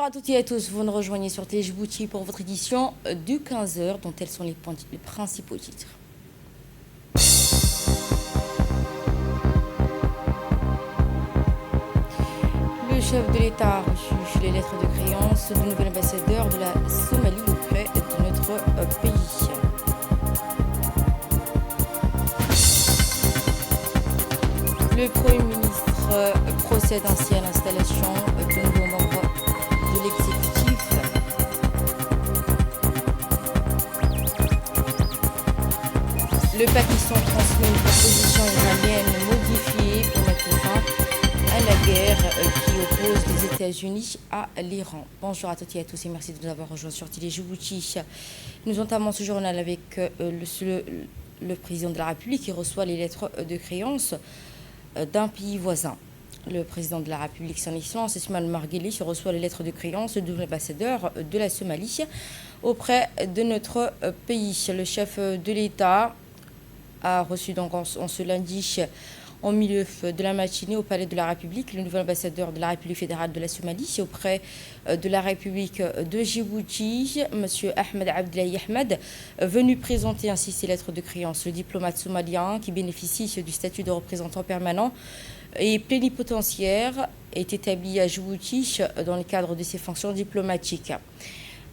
Bonjour à toutes et à tous, vous nous rejoignez sur Télé Djibouti pour votre édition du 15h, dont tels sont les principaux titres. Le chef de l'État a reçu les lettres de créance du nouvel ambassadeur de la Somalie auprès de notre pays. Le Premier ministre procède ainsi à l'installation de nouveaux membres de l'exécutif. Le Pakistan transmet une proposition iranienne modifiée pour mettre fin à la guerre qui oppose les États-Unis à l'Iran. Bonjour à toutes et à tous et merci de nous avoir rejoints sur Télé Djibouti. Nous entamons ce journal avec le président de la République qui reçoit les lettres de créance d'un pays voisin. Le président de la République, son Excellence Ismaël Omar Guelleh, reçoit les lettres de créance de l'ambassadeur de la Somalie auprès de notre pays. Le chef de l'État a reçu donc en ce lundi, en milieu de la matinée, au Palais de la République, le nouvel ambassadeur de la République fédérale de la Somalie auprès de la République de Djibouti, M. Ahmed Abdelahi Ahmed, venu présenter ainsi ses lettres de créance. Le diplomate somalien qui bénéficie du statut de représentant permanent et plénipotentiaire est établi à Djibouti dans le cadre de ses fonctions diplomatiques.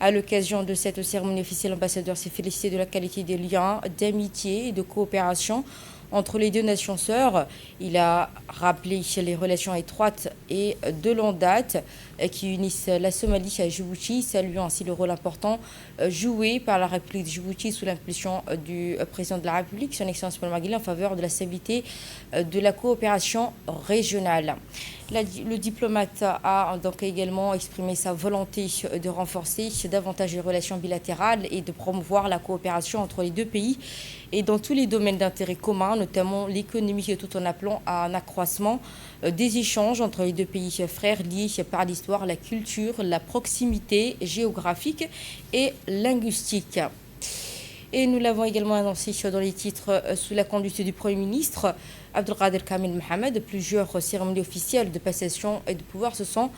À l'occasion de cette cérémonie officielle, l'ambassadeur s'est félicité de la qualité des liens d'amitié et de coopération entre les deux nations sœurs. Il a rappelé les relations étroites et de longue date qui unissent la Somalie à Djibouti, saluant ainsi le rôle important joué par la République de Djibouti sous l'impulsion du président de la République, son Excellence Ismaël Omar Guelleh, en faveur de la stabilité de la coopération régionale. Le diplomate a donc également exprimé sa volonté de renforcer davantage les relations bilatérales et de promouvoir la coopération entre les deux pays et dans tous les domaines d'intérêt commun, notamment l'économie, tout en appelant à un accroissement des échanges entre les deux pays frères liés par l'histoire, la culture, la proximité géographique et linguistique. Et nous l'avons également annoncé dans les titres sous la conduite du Premier ministre Abdelkader Kamil Mohamed. Plusieurs cérémonies officielles de passation et de pouvoir se sont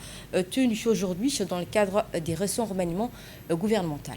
tenues aujourd'hui dans le cadre des récents remaniements gouvernementaux.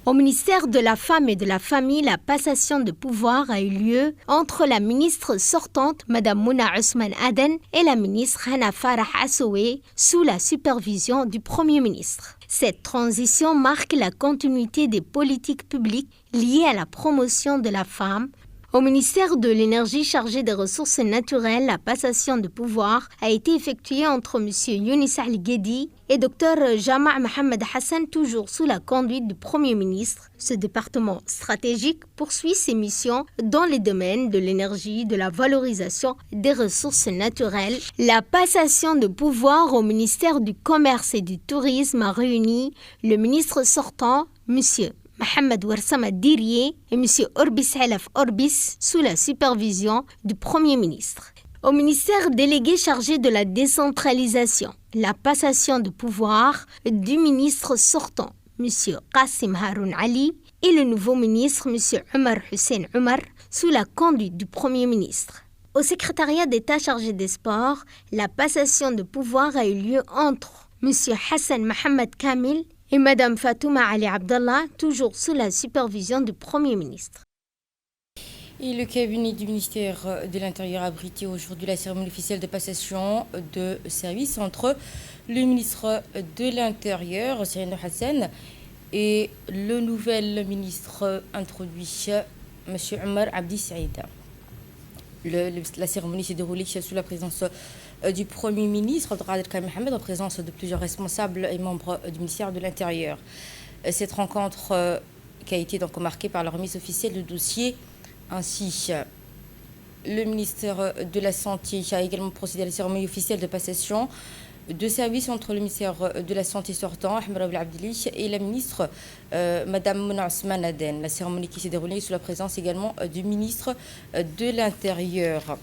Au ministère de la Femme et de la Famille, la passation de pouvoir a eu lieu entre la ministre sortante, Mme Mouna Ousmane Aden, et la ministre Hana Farah Assoué, sous la supervision du Premier ministre. Cette transition marque la continuité des politiques publiques liées à la promotion de la femme. Au ministère de l'Énergie chargé des ressources naturelles, la passation de pouvoir a été effectuée entre M. Younis Ali Guedi et Dr Jama' Mohamed Hassan, toujours sous la conduite du Premier ministre. Ce département stratégique poursuit ses missions dans les domaines de l'énergie, de la valorisation des ressources naturelles. La passation de pouvoir au ministère du Commerce et du Tourisme a réuni le ministre sortant, M. Mohamed Ouarsama Dirié et M. Orbis Halaf Orbis sous la supervision du Premier ministre. Au ministère délégué chargé de la décentralisation, la passation de pouvoir du ministre sortant, M. Qassim Haroun Ali, et le nouveau ministre, M. Omar Hussein Omar, sous la conduite du Premier ministre. Au secrétariat d'État chargé des sports, la passation de pouvoir a eu lieu entre M. Hassan Mohamed Kamil et Mme Fatouma Ali Abdallah, toujours sous la supervision du Premier ministre. Et le cabinet du ministère de l'Intérieur a abrité aujourd'hui la cérémonie officielle de passation de service entre le ministre de l'Intérieur, Cyril Hassan, et le nouvel ministre introduit, M. Omar Abdi Saïd. La cérémonie s'est déroulée sous la présence du Premier ministre, Abdelkader Kamil Mohamed, en présence de plusieurs responsables et membres du ministère de l'Intérieur. Cette rencontre qui a été donc marquée par la remise officielle de dossiers. Ainsi, le ministère de la Santé a également procédé à la cérémonie officielle de passation de service entre le ministère de la Santé sortant, Ahmed Abdelahi, et la ministre Mme Mouna Ousmane Aden. La cérémonie qui s'est déroulée sous la présence également du ministre de l'Intérieur.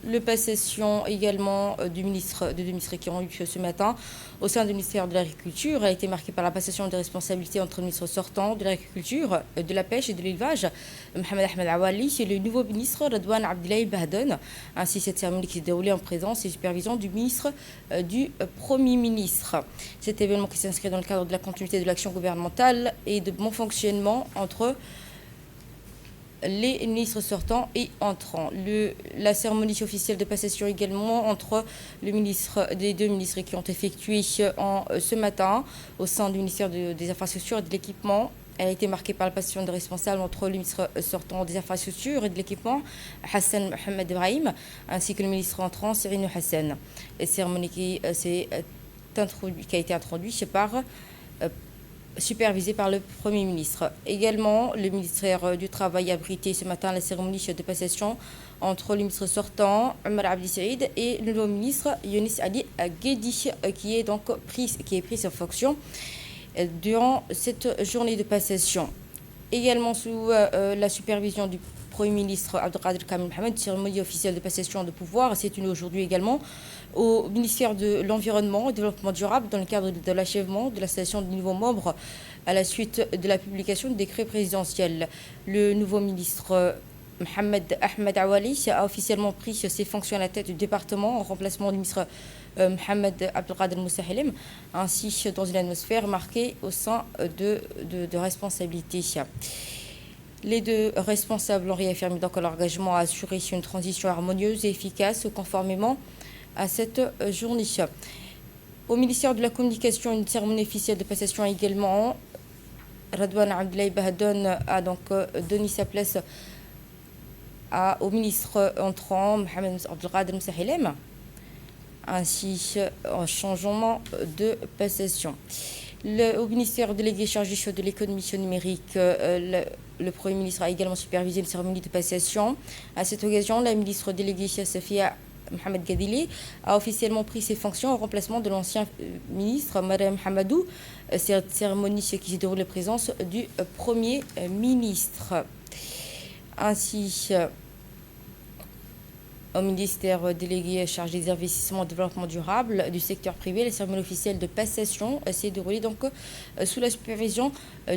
Le passation également de deux ministres qui ont eu ce matin au sein du ministère de l'Agriculture a été marqué par la passation des responsabilités entre le ministre sortant de l'Agriculture, de la Pêche et de l'Élevage, Mohamed Ahmed Awali, et le nouveau ministre Radouane Abdoulaye Bahdoun. Ainsi, cette cérémonie qui s'est déroulée en présence et supervision du ministre du Premier ministre. Cet événement qui s'inscrit dans le cadre de la continuité de l'action gouvernementale et de bon fonctionnement entre les ministres sortants et entrants. La cérémonie officielle de passation également entre les deux ministres qui ont effectué ce matin au sein du ministère des Infrastructures et de l'Équipement a été marquée par la passation de responsables entre le ministre sortant des Infrastructures et de l'Équipement, Hassan Mohamed Ibrahim, ainsi que le ministre entrant, Cyril Hassan. La cérémonie qui a été introduite supervisé par le Premier ministre. Également, le ministère du Travail a abrité ce matin la cérémonie de passation entre le ministre sortant, Omar Abdi Saïd, et le nouveau ministre, Younis Ali Guedi, qui est pris sa fonction durant cette journée de passation. Également, sous la supervision du Premier ministre Abdelkader Kamel Mohamed, cérémonie officielle de passation de pouvoir s'est tenue aujourd'hui également au ministère de l'Environnement et du Développement durable dans le cadre de l'achèvement de l'installation de nouveaux membres à la suite de la publication du décret présidentiel. Le nouveau ministre Mohamed Ahmed Awali a officiellement pris ses fonctions à la tête du département en remplacement du ministre Mohamed Abdelkader Moussahilim, ainsi dans une atmosphère marquée au sein de responsabilités. Les deux responsables ont réaffirmé donc leur engagement à assurer une transition harmonieuse et efficace conformément à cette journée. Au ministère de la Communication, une cérémonie officielle de passation également. Radouane Abdoulaye Bahdoun a donc donné sa place au ministre entrant, Mohamed Abdelkader Moussahilim, ainsi en changement de passation. Au ministère délégué chargé de l'économie numérique, le Premier ministre a également supervisé une cérémonie de passation. À cette occasion, la ministre déléguée Safia Mohamed Gadili a officiellement pris ses fonctions en remplacement de l'ancien ministre Mariam Hamadou. Cette cérémonie qui s'est déroulée en présence du Premier ministre. Ainsi, au ministère délégué chargé des investissements et développement durable du secteur privé, la cérémonie officielle de passation s'est déroulée donc sous la supervision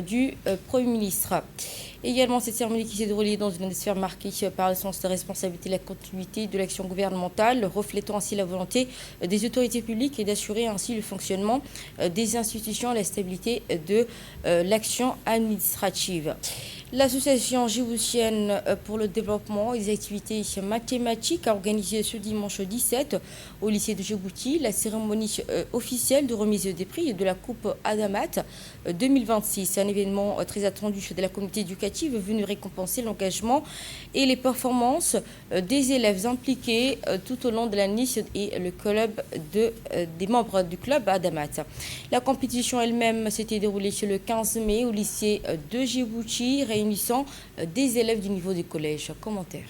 du Premier ministre. Également, cette cérémonie qui s'est déroulée dans une sphère marquée par le sens de responsabilité et la continuité de l'action gouvernementale, reflétant ainsi la volonté des autorités publiques et d'assurer ainsi le fonctionnement des institutions et la stabilité de l'action administrative. L'association djiboutienne pour le développement et les activités mathématiques a organisé ce dimanche 17 au lycée de Djibouti la cérémonie officielle de remise des prix de la Coupe Adamat 2026. Un événement très attendu de la communauté éducative venu récompenser l'engagement et les performances des élèves impliqués tout au long de l'année et le club des membres du club Adamat. La compétition elle-même s'était déroulée le 15 mai au lycée de Djibouti, réunissant des élèves du niveau du collège. Commentaire.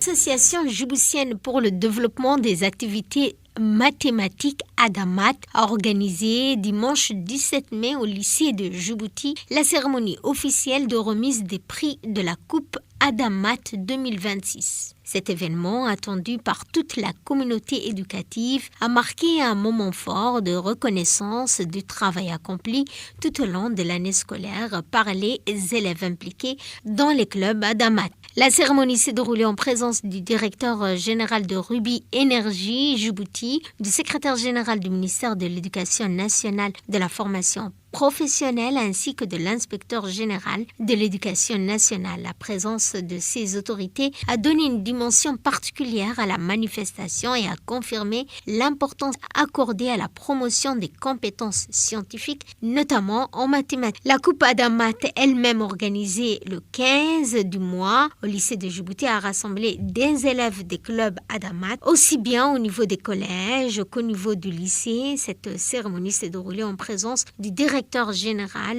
L'Association djiboutienne pour le développement des activités mathématiques Adamat a organisé dimanche 17 mai au lycée de Djibouti la cérémonie officielle de remise des prix de la Coupe Adamat 2026. Cet événement, attendu par toute la communauté éducative, a marqué un moment fort de reconnaissance du travail accompli tout au long de l'année scolaire par les élèves impliqués dans les clubs Adamat. La cérémonie s'est déroulée en présence du directeur général de Ruby Énergie Djibouti, du secrétaire général du ministère de l'Éducation nationale de la formation professionnelle ainsi que de l'inspecteur général de l'Éducation nationale. La présence de ces autorités a donné une dimension particulière à la manifestation et a confirmé l'importance accordée à la promotion des compétences scientifiques, notamment en mathématiques. La Coupe Adamat, elle-même organisée le 15 du mois au lycée de Djibouti, a rassemblé des élèves des clubs Adamat, aussi bien au niveau des collèges qu'au niveau du lycée. Cette cérémonie s'est déroulée en présence du directeur général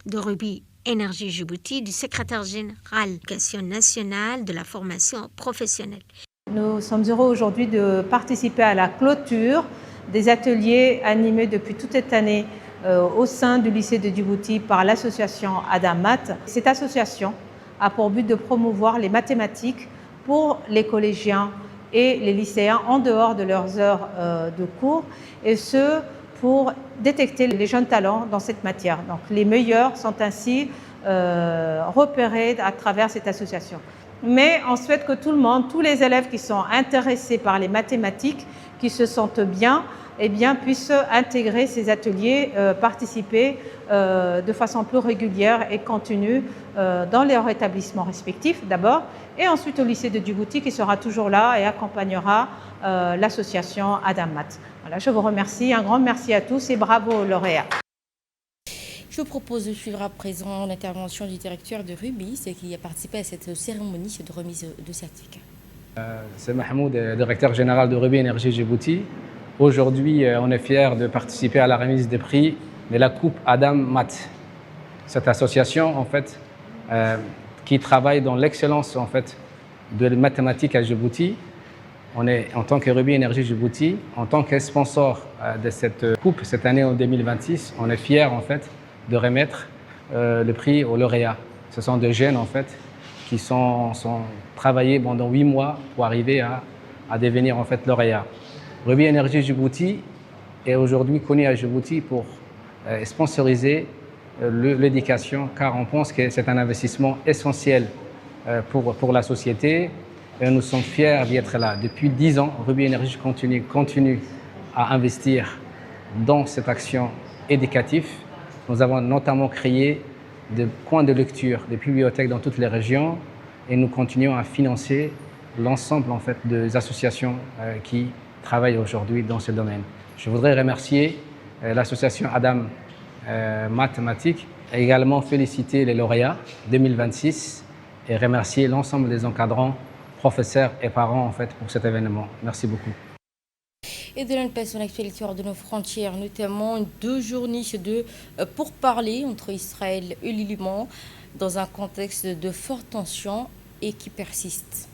de Ruby Énergie Djibouti, du secrétaire général de l'Éducation nationale de la formation professionnelle. Nous sommes heureux aujourd'hui de participer à la clôture des ateliers animés depuis toute cette année au sein du lycée de Djibouti par l'association Adamat. Cette association a pour but de promouvoir les mathématiques pour les collégiens et les lycéens en dehors de leurs heures de cours, et ce pour détecter les jeunes talents dans cette matière. Donc les meilleurs sont ainsi repérés à travers cette association. Mais on souhaite que tout le monde, tous les élèves qui sont intéressés par les mathématiques, qui se sentent bien, eh bien, puissent intégrer ces ateliers, participer de façon plus régulière et continue dans leurs établissements respectifs d'abord, et ensuite au lycée de Djibouti qui sera toujours là et accompagnera l'association Adam Mat. Voilà, je vous remercie, un grand merci à tous et bravo aux lauréats. Je vous propose de suivre à présent l'intervention du directeur de Rubis qui a participé à cette cérémonie de remise de certificats. C'est Mahmoud, directeur général de Rubis Énergie Djibouti. Aujourd'hui, on est fiers de participer à la remise des prix de la Coupe Adam Mat. Cette association, en fait, qui travaille dans l'excellence en fait, de mathématiques à Djibouti. On est, en tant que Rubis Énergie Djibouti, en tant que sponsor de cette coupe cette année en 2026, on est fiers en fait, de remettre le prix aux lauréats. Ce sont des jeunes en fait, qui sont travaillés pendant 8 mois pour arriver à devenir en fait, lauréats. Rubis Énergie Djibouti est aujourd'hui connu à Djibouti pour sponsoriser l'éducation, car on pense que c'est un investissement essentiel pour la société et nous sommes fiers d'y être là. Depuis 10 ans, Rubis Énergie continue à investir dans cette action éducative. Nous avons notamment créé des coins de lecture, des bibliothèques dans toutes les régions et nous continuons à financer l'ensemble en fait, des associations qui travaillent aujourd'hui dans ce domaine. Je voudrais remercier l'association Adam Mathématiques et également féliciter les lauréats 2026 et remercier l'ensemble des encadrants, professeurs et parents en fait, pour cet événement. Merci beaucoup. Et de l'un passe son actualité hors de nos frontières, notamment 2 journées de pourparlers entre Israël et le Liban dans un contexte de forte tension et qui persiste.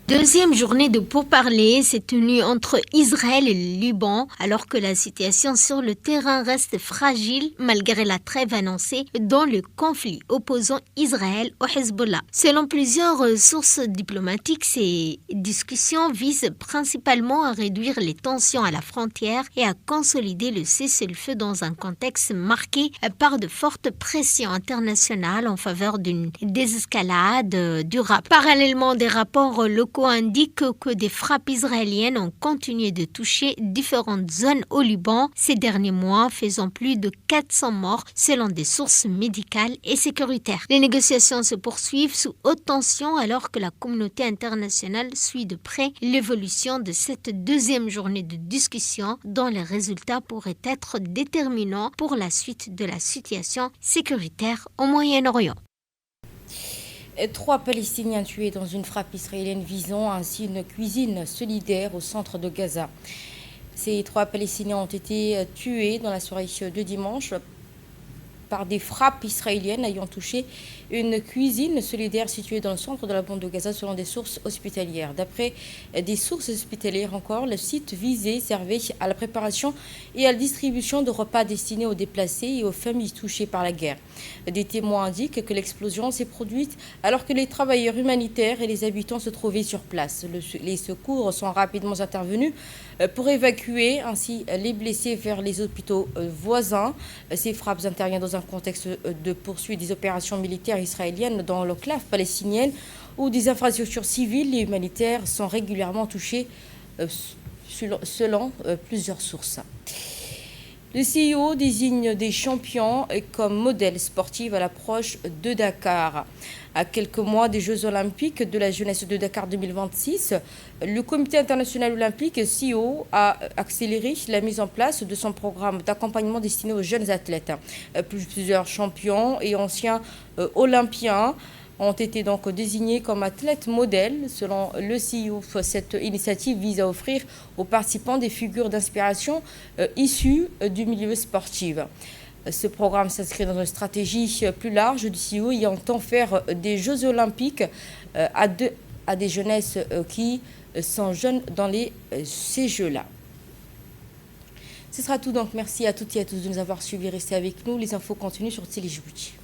Deuxième journée de pourparlers s'est tenue entre Israël et le Liban alors que la situation sur le terrain reste fragile malgré la trêve annoncée dans le conflit opposant Israël au Hezbollah. Selon plusieurs sources diplomatiques, ces discussions visent principalement à réduire les tensions à la frontière et à consolider le cessez-le-feu dans un contexte marqué par de fortes pressions internationales en faveur d'une désescalade durable. Parallèlement, des rapports locaux indiquent que des frappes israéliennes ont continué de toucher différentes zones au Liban ces derniers mois, faisant plus de 400 morts selon des sources médicales et sécuritaires. Les négociations se poursuivent sous haute tension alors que la communauté internationale suit de près l'évolution de cette deuxième journée de discussion dont les résultats pourraient être déterminants pour la suite de la situation sécuritaire au Moyen-Orient. 3 Palestiniens tués dans une frappe israélienne visant ainsi une cuisine solidaire au centre de Gaza. Ces 3 Palestiniens ont été tués dans la soirée de dimanche par des frappes israéliennes ayant touché une cuisine solidaire située dans le centre de la bande de Gaza selon des sources hospitalières. D'après des sources hospitalières encore, le site visé servait à la préparation et à la distribution de repas destinés aux déplacés et aux familles touchées par la guerre. Des témoins indiquent que l'explosion s'est produite alors que les travailleurs humanitaires et les habitants se trouvaient sur place. Les secours sont rapidement intervenus pour évacuer ainsi les blessés vers les hôpitaux voisins. Ces frappes interviennent dans un contexte de poursuite des opérations militaires israéliennes dans l'enclave palestinienne où des infrastructures civiles et humanitaires sont régulièrement touchées selon plusieurs sources. Le CEO désigne des champions comme modèle sportif à l'approche de Dakar. À quelques mois des Jeux Olympiques de la jeunesse de Dakar 2026, le Comité international olympique, CEO, a accéléré la mise en place de son programme d'accompagnement destiné aux jeunes athlètes. Plusieurs champions et anciens olympiens ont été donc désignés comme athlètes modèles. Selon le CEO, cette initiative vise à offrir aux participants des figures d'inspiration issues du milieu sportif. Ce programme s'inscrit dans une stratégie plus large du CEO et entend faire des Jeux olympiques à des jeunesses qui sont jeunes dans ces Jeux-là. Ce sera tout donc. Merci à toutes et à tous de nous avoir suivis. Restez avec nous. Les infos continuent sur Télé Djibouti.